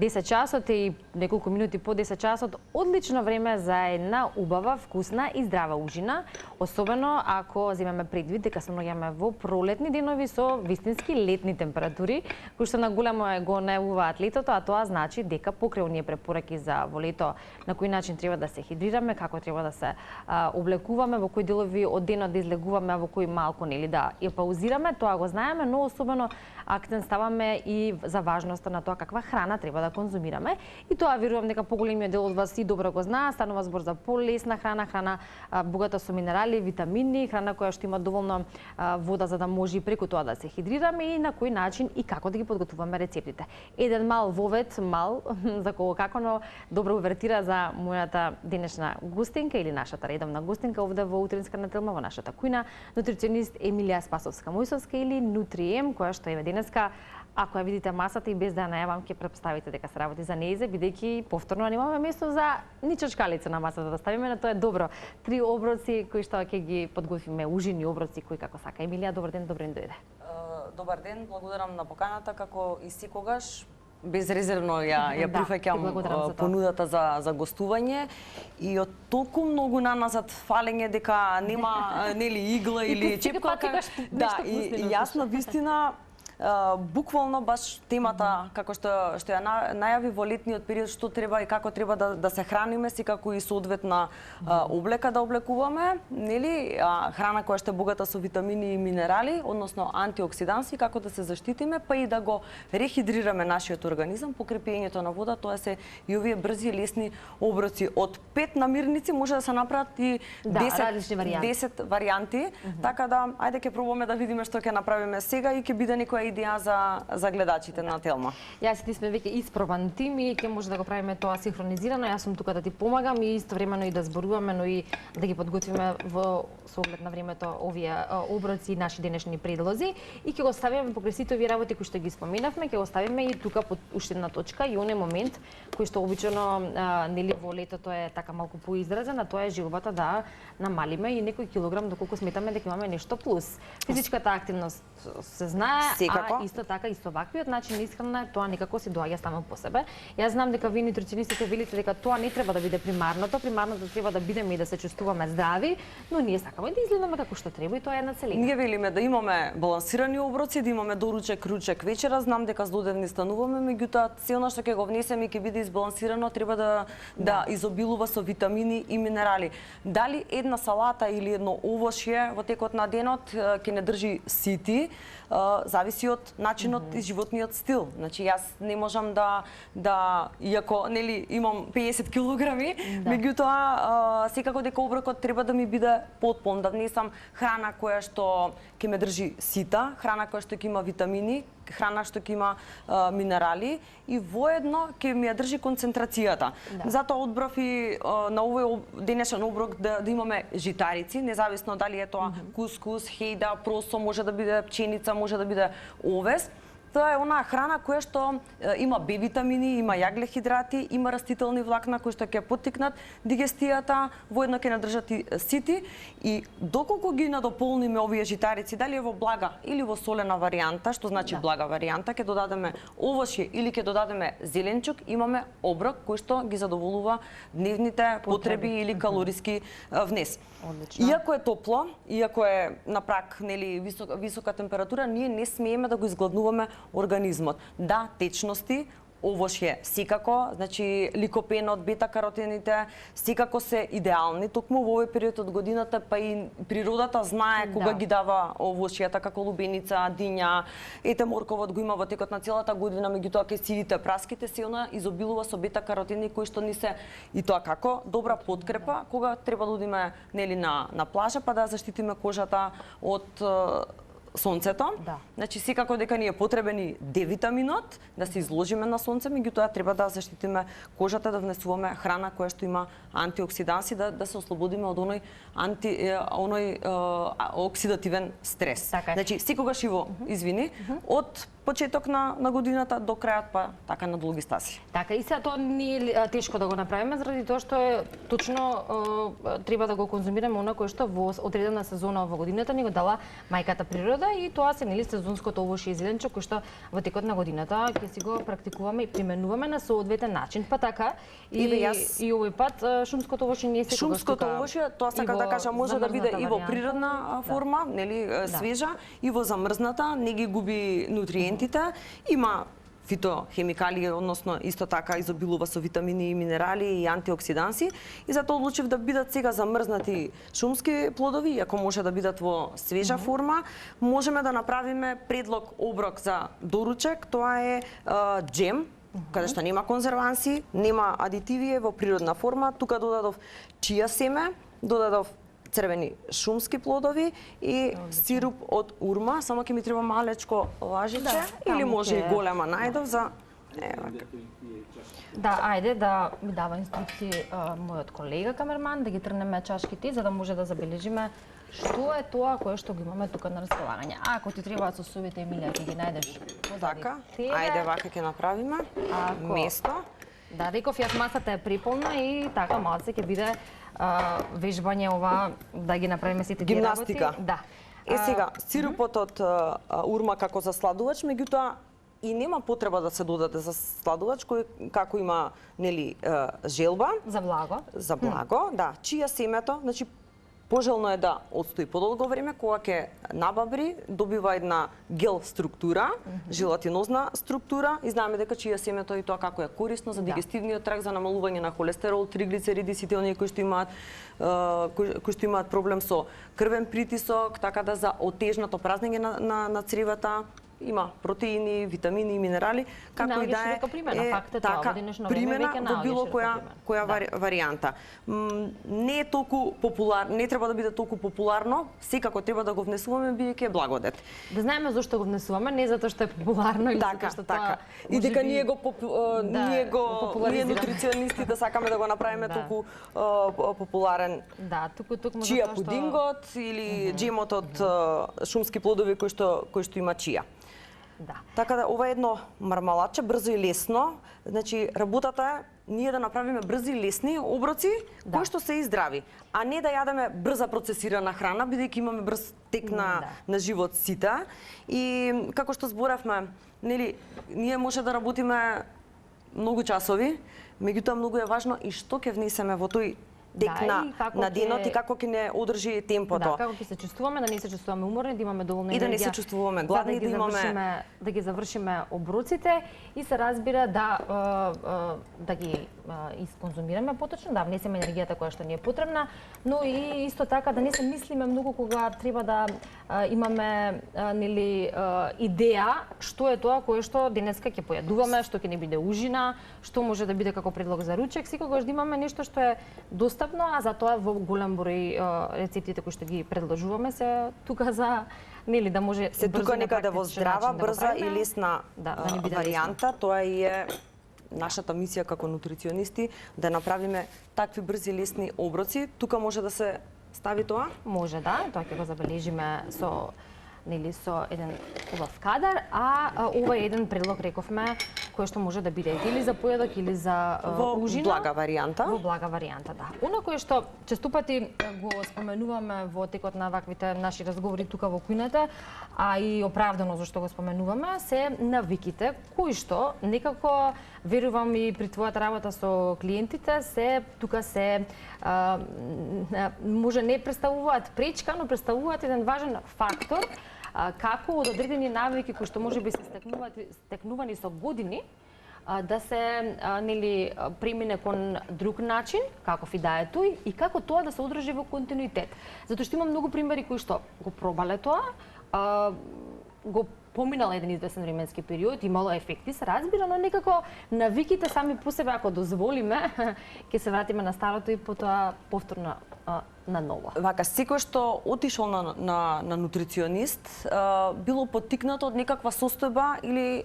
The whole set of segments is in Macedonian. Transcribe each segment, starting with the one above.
10 часот и неколку минути по 10 часот одлично време за една убава, вкусна и здрава ужина, особено ако земеме предвид дека се наоѓаме во пролетни денови со вистински летни температури, кои што на големо го најавуваат летото, а тоа значи дека покрај оние препораки за во лето на кој начин треба да се хидрираме, како треба да се облекуваме, во кои делови од денот да излегуваме, а во кои малку нели да ја паузираме, тоа го знаеме, но особено акцент ставаме и за важноста на тоа каква храна треба да конзумираме. И тоа верувам дека поголемиот дел од вас и добро го знаа, станува збор за полесна храна, храна богата со минерали, витамини, храна која што има доволно вода за да може и преку тоа да се хидрираме и на кој начин и како да ги подготвуваме рецептите. Еден мал вовет, за кого како, но добра увертира за мојата денешна гостинка или нашата редовна гостинка овде во утринска на Телма во нашата кујна, нутриционист Емилија Спасовска-Мојсовска или Нутрием, која што е денеска. Ако ја видите масата и без да ја најавам, ќе претставите дека се работи за неизе, бидејќи повторно немаме место за ни чачкалица на масата да ставиме, но тоа е добро. 3 оброци кои што ќе ги подготвиме, ужини оброци кои како сака. Емилија, добар ден, добро дојде. Добар ден, благодарам на поканата, како и секогаш безрезервно ја прифаќам понудата за гостување и од толку многу наназад фалење дека нема нели игла или чепка. Да, и јас на вистина буквално баш темата како што ја најави во летниот период, што треба и како треба да се храниме, секако и соодветна облека да облекуваме, нели, храна која што е богата со витамини и минерали, односно антиоксиданси, како да се заштитиме, па и да го рехидрираме нашиот организам покрај пиењето на вода. Тоа се и овие брзи лесни оброци. Од 5 намирници може да се направат и 10 варијанти, така да ајде ќе пробаме да видиме што ќе направиме сега и ќе биде некоја идеја за гледачите на Телма. Јас и ти сме веќе испробан тим и ќе може да го правиме тоа синхронизирано. Јас сум тука да ти помагам и истовремено и да зборуваме, но и да ги подготвиме во соглед на времето овие оброци и наши денешни предлози и ќе го ставиме покрај сите овие работи кои што ги споменавме, ќе го ставиме и тука под уште една точка и оној момент кој што обичано нели во летото е така малку поизразен, а тоа е желбата да намалиме и некој килограм доколку сметаме дека имаме нешто плюс. Физичката активност се знае, а исто така и со ваквиот начин на исхрана тоа некако се доаѓа само по себе. Јас знам дека вие нутриционистите велите дека тоа не треба да биде примарното треба да бидеме и да се чувствуваме здрави, но ние сакаме да изгледаме како што треба и тоа е една целина. Ние велиме да имаме балансирани оброци, да имаме доручек, ручек, вечера. Знам дека злодевни стануваме, меѓутоа целно што ќе го внесеме и ќе биде избалансирано, треба да изобилува со витамини и минерали. Дали една салата или едно овошје во текот на денот ќе не држи сити, зависи од начинот и животниот стил. Значи јас не можам да иако нели имам 50 килограми, меѓутоа секако дека оброкот треба да ми биде потполн, да внесам храна која што ќе ме држи сита, храна која што ќе има витамини, храна што ќе има минерали и воедно ќе ми ја држи концентрацијата. Затоа одбрав и на овој денешен оброк да имаме житарици, независно дали е тоа кускус, хејда, просо, може да биде пченица, може да биде овес. Тоа е онаа храна која што има Б витамини, има јаглехидрати, има растителни влакна кои што ќе поттикнат дигестијата, воедно ќе надржат и сити и доколку ги надополниме овие житарици, дали е во блага или во солена варијанта, што значи блага варијанта, ќе додадеме овошје или ќе додадеме зеленчук, имаме оброк кој што ги задоволува дневните потреби или калориски внес. Одлично. Иако е топло, иако е на прак нели висока температура, ние не смееме да го изгладнуваме организмот. Да, течности, овошје секако, значи ликопенот, бета-каротините секако се идеални, токму во овој период од годината, па и природата знае кога ги дава овошјата, како лубеница, диња, ете морковот го има во текот на целата година, меѓутоа кај сивите праските се она изобилува со бета-каротини кои што ни се и тоа како добра подкрепа кога треба да одиме нели на плажа па да заштитиме кожата од сонцето. Значи секако дека ни е потребен и Д-витаминот, да се изложиме на сонце, меѓутоа треба да заштитиме кожата, да внесуваме храна која што има антиоксиданси, да се ослободиме од оној оксидативен стрес. Значи секогаш од почеток на годината до крајот, па така на долги стаси. Така, и сега тоа не е тешко да го направиме, заради тоа што е точно треба да го конзумираме она кое што во одредена сезона во годината ни го дала мајката природа, и тоа се нели сезонското овошје и зеленче кое што во текот на годината ќе си го практикуваме и применуваме на соодветен начин. Па така и овој пат шумското овошје не се Шумското овошје, тоа сакам да кажам, може да биде и во природна форма, нели, свежа, и во замрзната, не ги губи нутриентите, има фитохемикали, односно исто така изобилува со витамини и минерали и антиоксиданси, и затоа одлучив да бидат сега замрзнати шумски плодови, иако може да бидат во свежа форма. Можеме да направиме предлог оброк за доручек, тоа е џем, каде што нема конзерванси, нема адитиви, во природна форма. Тука додадов чија семе, додадов црвени шумски плодови и сируп од урма, само ќе ми треба малечко лажиче, или може и голема најдов за Да, ајде да ми дава инструкции мојот колега камерман, да ги трнеме чашките, за да може да забележиме што е тоа кое што го имаме тука на располагање. Ако ти требаат сосовите, Емилија, ќе ги најдеш позади така. тебе. Ајде вака ќе направиме. Место. Да, реков јас масата е приполна и така малце ќе биде вежбање ова, да ги направиме сите тие работи. Гимнастика. Да. Сега, сирупот од урма како засладувач, меѓутоа и нема потреба да се додаде засладувач кој како има нели желба За благо. за благо, да, чија семето, значи пожелно е да отстои подолго време, кога ќе набабри, добива една гел структура, желатинозна структура, и знаеме дека чија семето и тоа како е корисно за дигестивниот тракт, за намалување на холестерол, триглицериди, сите оние кои што имаат проблем со крвен притисок, така да за отежното празнење на цревата. Има протеини, витамини и минерали, како и да е така примена во било која варијанта. Не е толку популарно, не треба да биде толку популарно, секако треба да го внесуваме бидејќи е благодет. Да знаеме зошто го внесуваме, не затоа што е популарно или затоа што тоа и дека ние нутриционистите сакаме да го направиме толку популарен. Да, туку чија пудингот или џемот од шумски плодови кој што има чија. Да. Така да ова е едно мармалаче, брзо и лесно. Значи работата е ние да направиме брзи и лесни оброци кои што се и здрави, а не да јадеме брза процесирана храна, бидејќи имаме брз тек на живот сите. И како што зборавме, нели, ние може да работиме многу часови, меѓутоа многу е важно и што ќе внесеме во тој тек на денот и како ќе не одржи темпото. Да, како ќе се чувствуваме, да не се чувствуваме уморни, да имаме доволно енергија. И да не се чувствуваме гладни, да ги завршиме оброците и се разбира да ги исконзумираме поточно, да внесеме енергијата која што ни е потребна, но и исто така да не се мислиме многу кога треба да имаме нели идеја што е тоа кое што денеска ќе појадуваме, што ќе не биде ужина, што може да биде како предлог за ручек, секогаш да имаме нешто што е достапно, а затоа во голем број рецептите кои што ги предложуваме се тука за нели да може се тука некаде во здрава, брза и лесна варијанта, тоа е нашата мисија како нутриционисти, да направиме такви брзи лесни оброци. Тука може да се стави тоа? Може да, тоа ќе го забележиме со еден убав кадар, а ова е еден предлог, рековме, кој што може да биде или за појадок или за ужина. Во блага варијанта. Во блага варијанта, да. Оно кое што честопати го споменуваме во текот на ваквите наши разговори тука во кујната, а и оправдано зашто го споменуваме, се навиките кои што некако верувам и при твојата работа со клиентите тука се може не представуваат пречка, но представуваат еден важен фактор како од одредени навики кои што можеби се стекнувани со години да се нели премине кон друг начин, каков и да е тој, и како тоа да се одржи во континуитет. Затоа што има многу примери кои што го пробале тоа, го поминал еден известен временски период, имало ефекти, се разбира, но некако навиките сами по себе, ако дозволиме, ќе се вратиме на старото и потоа повторно на ново. Вака, секој што отишол на нутриционист, било поттикнато од некаква состојба или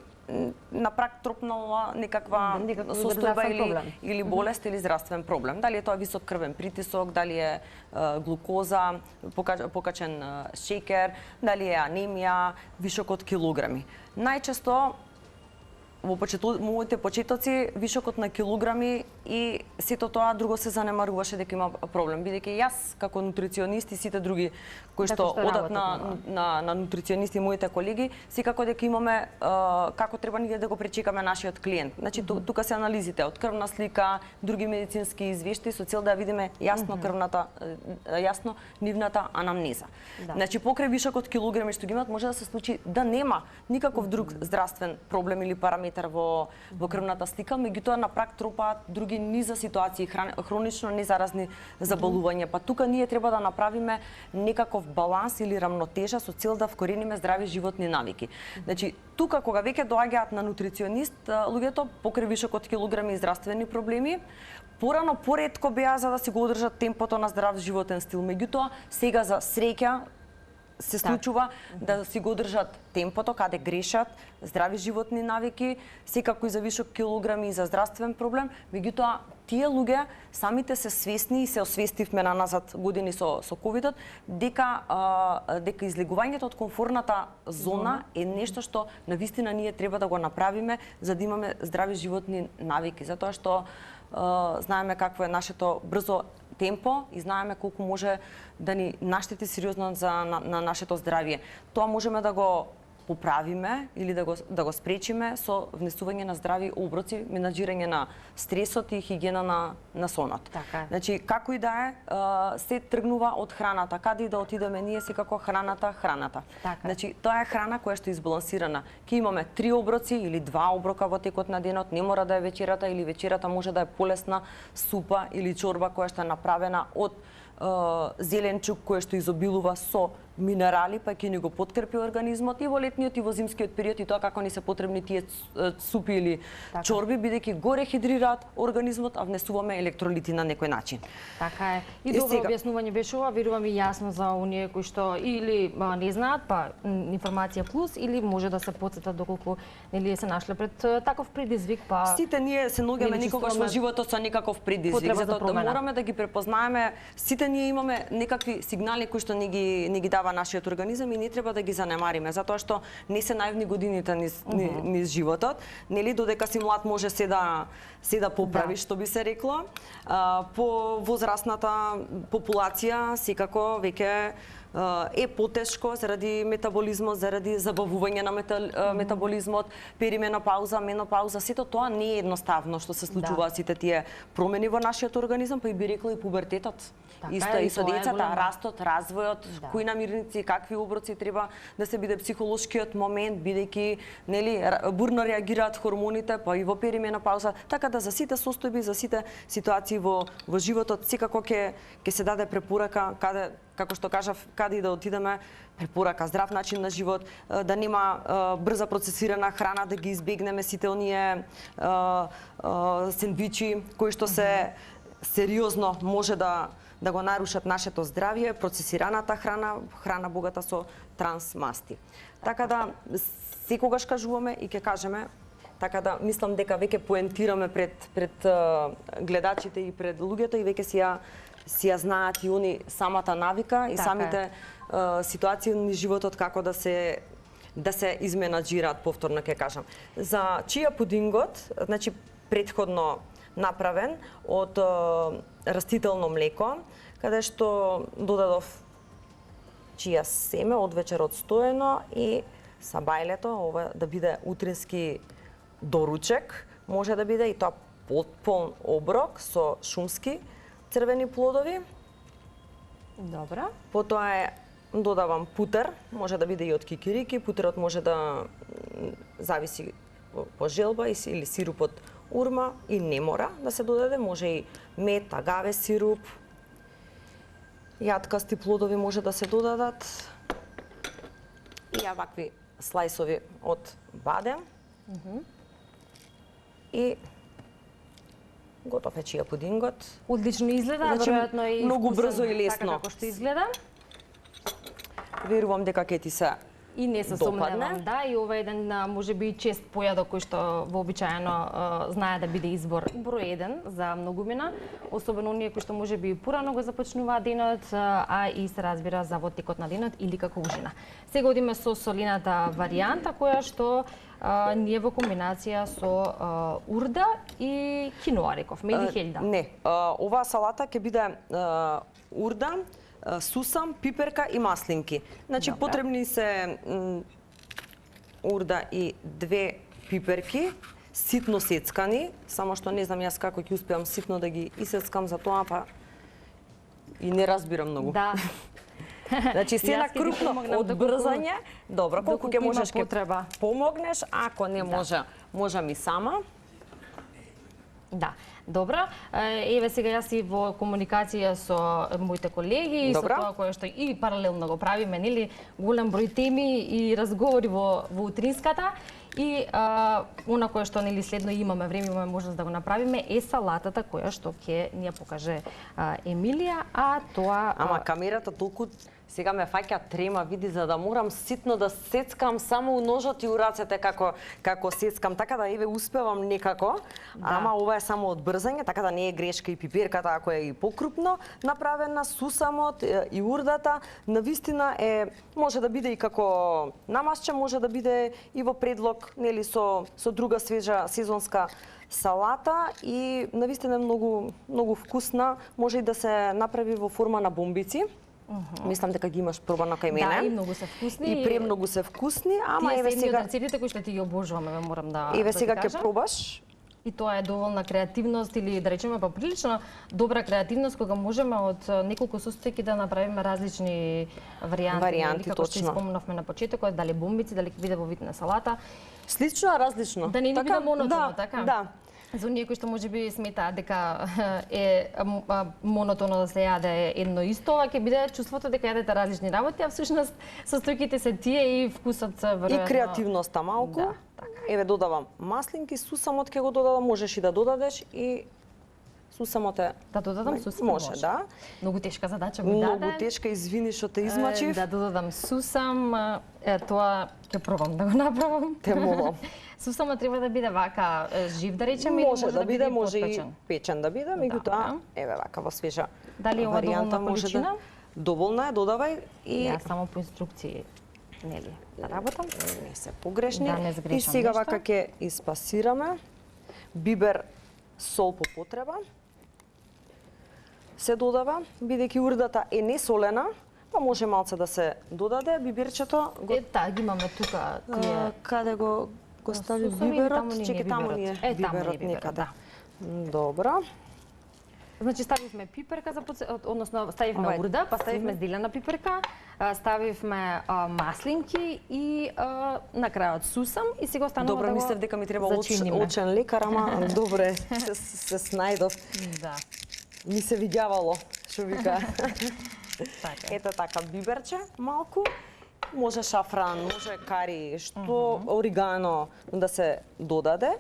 на прак тропнала некаква некаков состојба здравствен проблем. или болест или здравствен проблем. Дали е тоа висок крвен притисок, дали е глукоза, покачен шеќер, дали е анемија, вишок од килограми. Најчесто во моите почетоци вишокот на килограми и сето тоа друго се занемаруваше дека има проблем, бидејќи јас како нутриционист и сите други кои што одат на нутриционисти, моите колеги, секако дека имаме како треба ние да го пречекаме нашиот клиент. Значи тука се анализите од крвна слика, други медицински извештаи со цел да видиме јасно јасно нивната анамнеза. Значи покрај вишокот килограми што ги имаат, може да се случи да нема никаков друг здравствен проблем или параметар во крвната слика, меѓутоа на прак тропаат други низа ситуации, хронично незаразни заболувања. Па тука ние треба да направиме некаков баланс или рамнотежа со цел да вкорениме здрави животни навики. Значи, тука кога веќе доаѓаат на нутриционист, луѓето покрај вишокот килограми и здравствени проблеми, порано поретко беа за да си го одржат темпото на здрав животен стил. Меѓутоа, сега за среќа се случува да си го одржат темпото, каде грешат, здрави животни навики, секако и за вишок килограми и за здравствен проблем, меѓутоа тие луѓе самите се свесни и се освестивме на назад години со ковидот, дека излегувањето од комфорната зона е нешто што навистина ние треба да го направиме за да имаме здрави животни навики, затоа што знаеме какво е нашето брзо темпо и знаеме колку може да ни наштети сериозно на нашето здравје. Тоа можеме да го поправиме или да го спречиме со внесување на здрави оброци, менаџирање на стресот и хигиена на сонот. Така. Значи, како и да е, се тргнува од храната. Каде и да отидеме ние, секако храната. Така. Значи, тоа е храна која што е избалансирана. Ке имаме 3 оброци или 2 оброка во текот на денот, не мора да е вечерата или вечерата може да е полесна супа или чорба која што е направена од зеленчук кој што изобилува со минерали, па ќе ни го подкрепи организмот и во летниот и во зимскиот период и тоа како ни се потребни тие супи или чорби, бидејќи го рехидрираат организмот, а внесуваме електролити на некој начин. Така е. И добро објаснување беше ова, верувам и јасно за оние кои што или не знаат, па информација плюс, или може да се потсетат доколку нели се нашле пред таков предизвик, па сите ние се наоѓаме некогаш во животот со некаков предизвик, затоа мораме да ги препознаеме. Сите ние имаме некакви сигнали кои што не ги дава нашиот организам и не треба да ги занемариме, затоа што не се наивни годините низ животот, нели додека си млад може се да поправиш, што би се рекло. По возрастната популација секако веќе е потешко заради метаболизмот, заради забавување на метаболизмот, перименопауза, менопауза, сето тоа не е едноставно што се случуваат сите тие промени во нашиот организам, па и би рекла и пубертетот. Исто и со децата, растот, развојот, кои намирници, какви оброци треба да се биде психолошкиот момент, бидејќи нели бурно реагираат хормоните, па и во перименопауза, така да за сите состојби, за сите ситуации во животот секако ќе се даде препорака каде, како што кажав, каде и да отидеме, препорака здрав начин на живот, да нема брза процесирана храна, да ги избегнеме сите оние сендвичи кои што се сериозно може да го нарушат нашето здравје, процесираната храна богата со трансмасти. Така да секогаш кажуваме и ќе кажеме, така да мислам дека веќе поентираме пред гледачите и пред луѓето и веќе си ја знаат и они самата навика и самите ситуации на животот како да се изменаџираат, повторно ќе кажам. За чија пудингот, значи претходно направен од растително млеко, каде што додадов чија семе од вечер одстоено и сабајлето, ова да биде утрински доручек, може да биде и тоа полн оброк со шумски црвени плодови. Добро. Потоа додавам путер, може да биде и од кикирики, путерот може да зависи по желба или сируп од урма и не мора да се додаде, може и мед, агаве сируп, јаткасти плодови може да се додадат и вакви слајсови од бадем. И готов е чија пудингот. Одлично изгледа, значи, веројатно и многу брзо и лесно. Така како што изгледа. Верувам дека ќе ти се И не се допадне. сомневам, да, и ова е еден можеби чест појадок кој што вообичаено знае да биде избор број 1 за многумина, особено оние кои што можеби порано го започнуваат денот, а и се разбира за во текот на денот или како ужина. Сега одиме со солената варијанта која што ние во комбинација со урда и киноа рековме или хелда. Не, оваа салата ќе биде урда, сусам, пиперка и маслинки. Значи Добре. потребни се урда и 2 пиперки, ситно сецкани, само што не знам јас како ќе успеам ситно да ги исецкам за тоа, па и не разбирам многу. Да. Значи се на Јас ќе ти крупно помогнам од доколку- брзање. Добро, колку ќе доколку има можеш ќе потреба. помогнеш, ако не може, можам и сама. Да, добро. Еве сега јас и во комуникација со моите колеги и со Добро. тоа кое што и паралелно го правиме, нели, голем број теми и разговори во утринската. И она кое што нели следно имаме време, имаме можност да го направиме е салатата која што ќе ни ја покаже Емилија, а тоа Ама камерата толку сега ме фаќа трема, види, за да морам ситно да сецкам само ножот и у рацете како сецкам, така да еве успевам некако. Да. Ама ова е само од брзање, така да не е грешка и пиперката ако е и покрупно направена, сусамот и урдата, навистина е може да биде и како намасче, може да биде и во предлог, нели со друга свежа сезонска салата и навистина е многу вкусна, може и да се направи во форма на бомбици. Мислам дека ги имаш пробано кај мене. Да, и многу се вкусни. И премногу се вкусни, ама Тие еве се едни сега од рецептите кои што ти ги обожувам, еве морам да еве да сега ти ќе кажам. пробаш. И тоа е доволна креативност или да речеме па прилично добра креативност кога можеме од неколку состојки да направиме различни варијанти, како што точно. спомнавме на почетокот, дали бомбици, дали ќе биде во вид на салата. Слично, а различно. Да не ни биде монотоно, така? Да. За оние кои што можеби сметаат дека е монотоно да се јаде едно исто, ова ќе биде чувството дека јадете различни работи, а всушност состојките се тие и вкусот веројатно. И креативноста малку. Да, така. Еве додавам маслинки, сусамот ќе го додадам, можеш и да додадеш и сусамот е Да додадам сусам? Може, да. Многу тешка задача ми Многу даде. тешка, извини што те измачив. Да додадам сусам, тоа ќе пробам да го направам. Те молам. Сусамот треба да биде вака жив да речеме или Може да биде, може и потпечен? печен да биде, меѓутоа еве вака во свежа Дали е ова варијанта доволна може количина? да доволна е, додавај и Јас само по инструкции нели да работам. не се погрешни. Да не И сгрешам сега нешто. вака ќе испасираме бибер, сол по потреба. Се додава, бидејќи урдата е несолена, па може малце да се додаде, биберчето го Ги имаме тука тие. каде го стави Сусам или биберот? таму ни е Чеки таму биберот? ни е Таму ни е биберот биберот, некаде. да. Добро. Значи ставивме пиперка односно ставивме Овај, урда, па ставивме зелена пиперка, ставивме маслинки и на крајот сусам и сега останува Добро, да го мислев дека ми треба зачиниме. очен лекар, ама добре, се снајдов. Да. Ми се видјавало, што вика. Така. Ето така, биберче малку, може шафран, може кари, што оригано да се додаде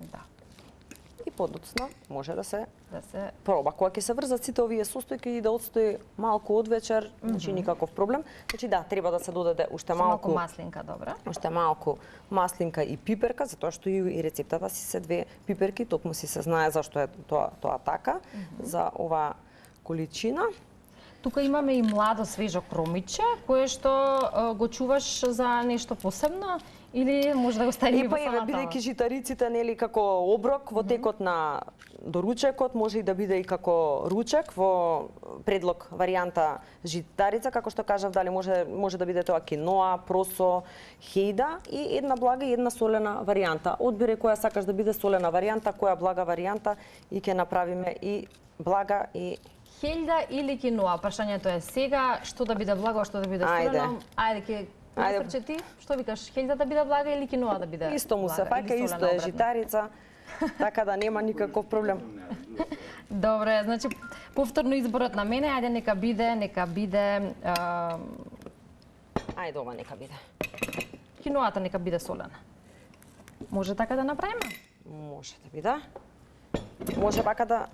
Да. и подоцна може да се Да се проба. Кога ќе се врзат сите овие состојки и да отстои малку од вечер, значи никаков проблем. Значи да, треба да се додаде уште со малку малку маслинка, добра. уште малку маслинка и пиперка, затоа што и рецептата си се 2 пиперки, токму си се знае зашто е тоа така за оваа количина. Тука имаме и младо свежо кромиче, кое што го чуваш за нешто посебно или може да го ставиме во Па еве, салата? бидејќи житариците нели како оброк во текот на доручекот, може и да биде и како ручек во предлог варијанта житарица, како што кажав, дали може да биде тоа киноа, просо, хејда и една блага и една солена варијанта. Одбери која сакаш да биде солена варијанта, која блага варијанта и ќе направиме и блага и Хелда или киноа? Прашањето е сега, што да биде благо, а што да биде Ајде. солено? Ајде, ќе насрче ти, што викаш, хелда да биде блага или киноа да биде исто му се блага, фаќа, или исто солена е обратно? житарица, така да нема никаков проблем. Добре, значи повторно изборот на мене, ајде нека биде Ајде ова нека биде. киноата нека биде солена. Може така да направиме? Може да биде. Може вака да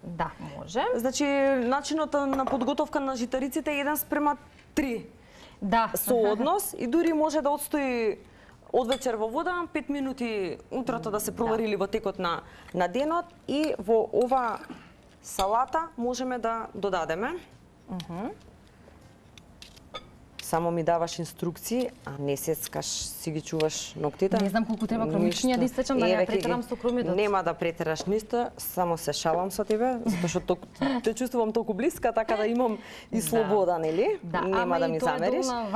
Да, може. Значи, начинот на подготовка на житариците е 1:3. Да. сооднос и дури може да отстои од вечер во вода, 5 минути утрото да се провари или во текот на денот и во ова салата можеме да додадеме. Само ми даваш инструкции, а не сецкаш, си ги чуваш ноктите. Не знам колку треба кромичниња да истечам, да не претерам со кромидот. Нема да претераш ништо, само се шалам со тебе, затоа што те чувствувам толку блиска, така да имам и слобода, нели? Да, нема да ми замериш. Ама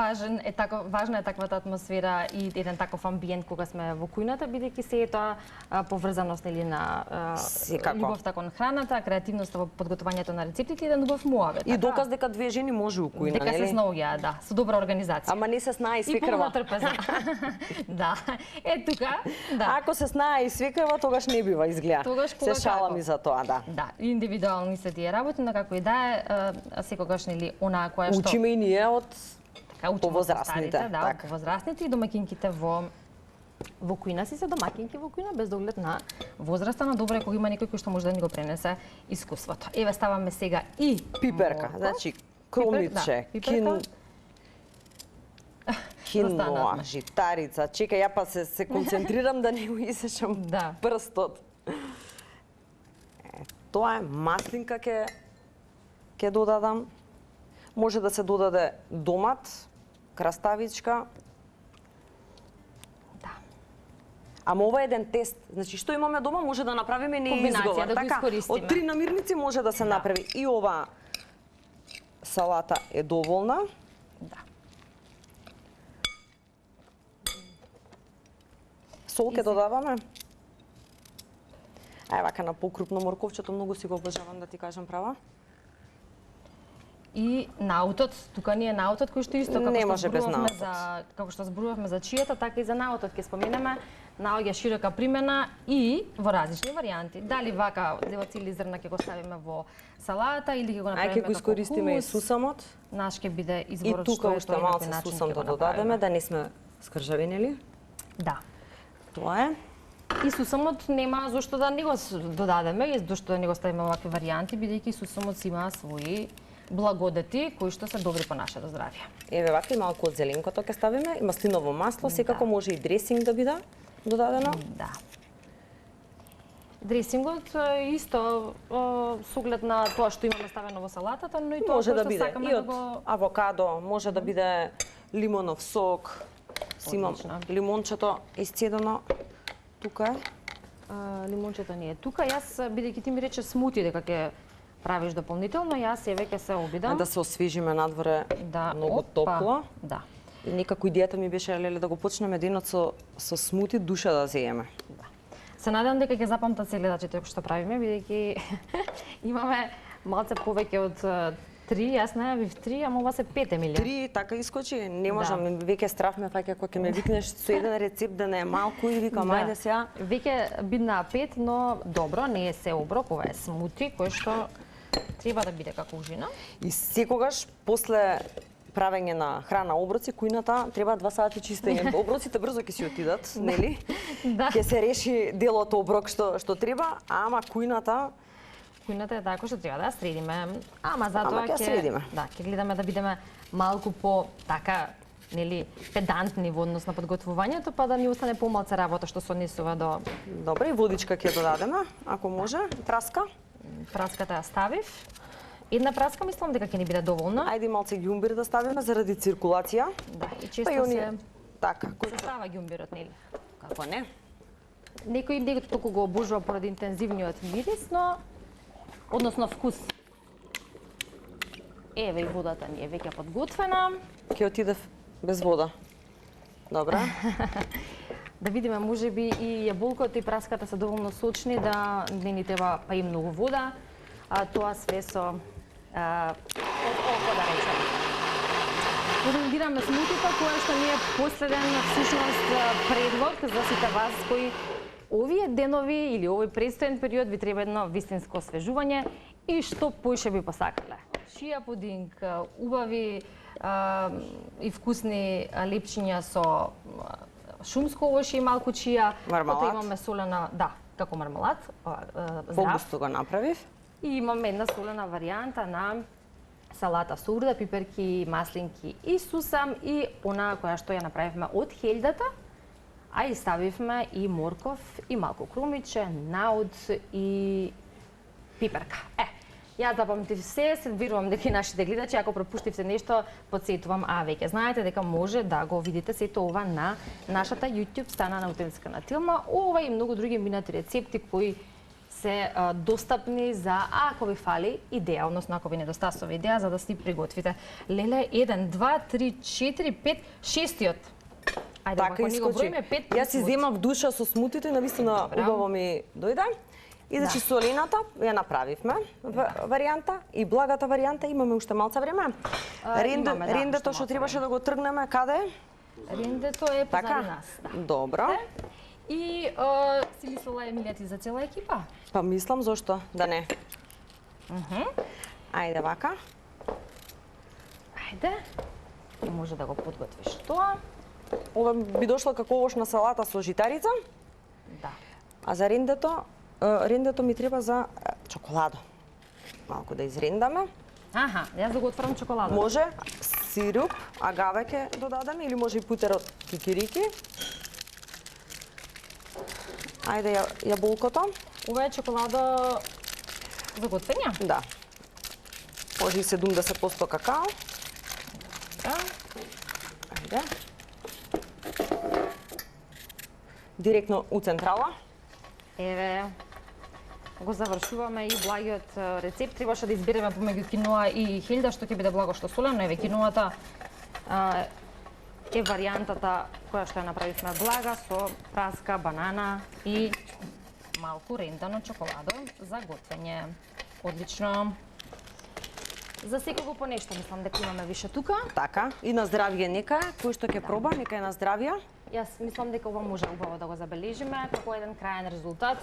и тоа е важна е таквата атмосфера и еден таков амбиент кога сме во кујната, бидејќи се е тоа поврзаност нели на љубовта кон храната, креативноста во подготвувањето на рецептите и еден убав муавет. И доказ дека две жени може у кујна, дека нели? Дека се снаоѓаат, да, со добра организација. Ама не се знае и И свекрва. полна трпеза. Да. Е тука, да. Ако се знае и свекрва, тогаш не бива изгледа. Тогаш кога се шалам како? и за тоа, да. Да, индивидуални се тие работи, но како и да е, секогаш нели онаа која што Учиме и ние од така учиме повозрастните, старите, да, така. повозрастните и домаќинките во кујна си се домаќинки во кујна без оглед на возраста, на добро е кога има некој кој што може да ни го пренесе искуството. Еве ставаме сега и пиперка, морков. значи кромиче, пиперка. киноа, житарица. Чекај, ја па се концентрирам да не го исечам Да. прстот. Тоа е маслинка ќе додадам. Може да се додаде домат, краставичка. Да. Ама ова е еден тест. Значи, што имаме дома може да направиме не Комбинација, изговор. да го Така, искористиме. од 3 намирници може да се направи. И ова салата е доволна. Да. Сол ќе додаваме. Ај вака на покрупно морковчето многу си го обожавам да ти кажам права. И наутот, тука ни е наутот кој што исто Не може без наутот. како што зборувавме за чијата, така и за наутот ќе споменеме, наоѓа широка примена и во различни варијанти. Дали вака дел цели зрна ќе го ставиме во салата или ќе го Ај направиме ќе го како искористиме и хумус. сусамот. Наш ќе биде И изборот тука што е уште тој, на кој малце начин сусам ќе да го додадеме, направиме. да не сме скржавени. Да. Тоа е. И сусамот нема зошто да не го додадеме, и зошто да не го ставиме вакви варијанти, бидејќи сусамот си има своји благодети кои што се добри по нашето здравје. Еве вака и малку од зеленкото ќе ставиме, и маслиново масло, секако може и дресинг да биде додадено. Да. Дресингот исто со оглед на тоа што имаме ставено во салатата, но и тоа Може кој да што биде сакаме и да од го авокадо, може да биде лимонов сок. Си имам Одлично. лимончето изцедено. Тука е. лимончето не е тука. Јас бидејќи ти ми рече смути дека ќе правиш дополнително, јас еве ќе се обидам Да се освежиме надворе да многу опа, топло. Да. И некако идејата ми беше леле да го почнеме денот со смути, душа да зееме. Се надевам дека ќе запамтат се гледачите што правиме, бидејќи имаме малце повеќе од 3, јас најавив 3, ама ова се 5 Емилија. 3 така искочи, не можам, веќе страф ме фаќа кога ќе ме викнеш со еден рецепт да не е малку и викам ајде сега. Веќе бидна 5, но добро, не е се оброк, ова е смути кој што треба да биде како ужина. И секогаш после правење на храна оброци, кујната треба 2 сати чистење. Оброците брзо ќе си отидат, нели? Да. Ќе се реши делот оброк што треба, ама кујната Кујната е тако што треба да ја средиме, ама затоа ќе средиме. Да, ќе гледаме да бидеме малку по така нели педантни во однос на подготвувањето, па да ни остане помалку работа што се однесува до добро и водичка ќе додадеме, ако може, праска. праската ја ставив. Една праска мислам дека ќе ни биде доволна. Ајде малце ѓумбир да ставиме заради циркулација. Да, и Па често и оние се така, се става ѓумбирот, нели? како не? Некој не толку го обожува поради интензивниот мирис, но односно вкус. Еве и водата ни е веќе подготвена. Ќе отиде без вода. Добра. Да видиме, можеби и јаболкото и праската се доволно сочни да не ни треба па и многу вода. Тоа све со од око да речеме. Презентираме смутито кое што ни е последен всушност предлог за сите вас кои овие денови или овој предстоен период ви треба едно вистинско освежување и што поише би посакале. Чија пудинг, убави и вкусни лепчиња со шумско овошје и малку чија. Мармалад. Потоа имаме солена, да, како мармалад, здрав. Погусто го направив. И имаме една солена варијанта на салата со урда, пиперки, маслинки и сусам и она која што ја направивме од хелдата, а и ставивме и морков и малку крумиче, науд и пиперка. Јас запамтив се верувам дека и нашите гледачи, ако пропуштивте нешто, потсетувам, а веќе знаете дека може да го видите сето ова на нашата YouTube страна на Утилска на Тилма, ова и многу други минати рецепти кои се достапни за ако ви фали идеја, односно ако ви недостасува идеја за да си приготвите. Леле, 1, 2, 3, 4, 5, 6-тиот. Ајде, Така искочи. Јас си земав душа со смутите, навистина убаво ми дојде. И значи солената ја направивме варијанта и благата варијанта имаме уште малце време. Рендето што требаше да го тргнеме каде е? Рендето е позади нас, да. Добро. И си мислела Емилија ти за цела екипа? Па мислам зошто да не. Ајде вака. Ајде. Може да го подготвиш тоа. Ова би дошло како овошна салата со житарица. Да. А за рендето ми треба за чоколадо. Малку да изрендаме. Аха, јас да го отворам чоколадата. Може сируп, агаве ќе додадеме или може и путер од кикирики. Ајде јаболкото. Ова е чоколадо за готвење? Да. Може и 70% какао. Да. Ајде. Директно у централа. Еве, го завршуваме и благиот рецепт. Требаше да избереме помеѓу киноа и хелда, што ќе биде благо што солено. Еве, киноата е варијантата која што ја направивме блага со праска, банана и малку рендано чоколадо за готвење. Одлично. За секого по нешто, мислам дека имаме више тука. Така, и на здравје нека е, кој што ќе проба, нека е на здравје. Јас мислам дека ова може убаво да го забележиме како еден крајен резултат.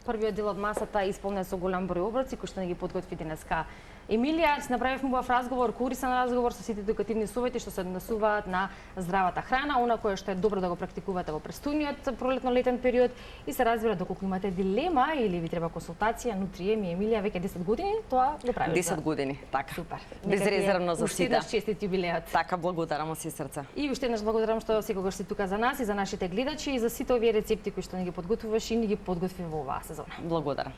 Првиот дел од масата е исполнет со голем број оброци кои што не ги подготви денеска Емилија. Си направивме убав разговор, корисан разговор со сите едукативни совети што се однесуваат на здравата храна, она кое што е добро да го практикувате во престојниот пролетно-летен период и се разбира доколку имате дилема или ви треба консултација, Нутрием и Емилија веќе 10 години тоа го правите. 10 години, така. Супер. Безрезервно за сите. сите. Уште честит јубилеот. Така, благодарам од срце. И уште еднаш благодарам што секогаш си тука за нас и за нашите гледачи и за сите овие рецепти кои што ни ги подготвуваш и ни ги подготви во оваа сезона. Благодарам.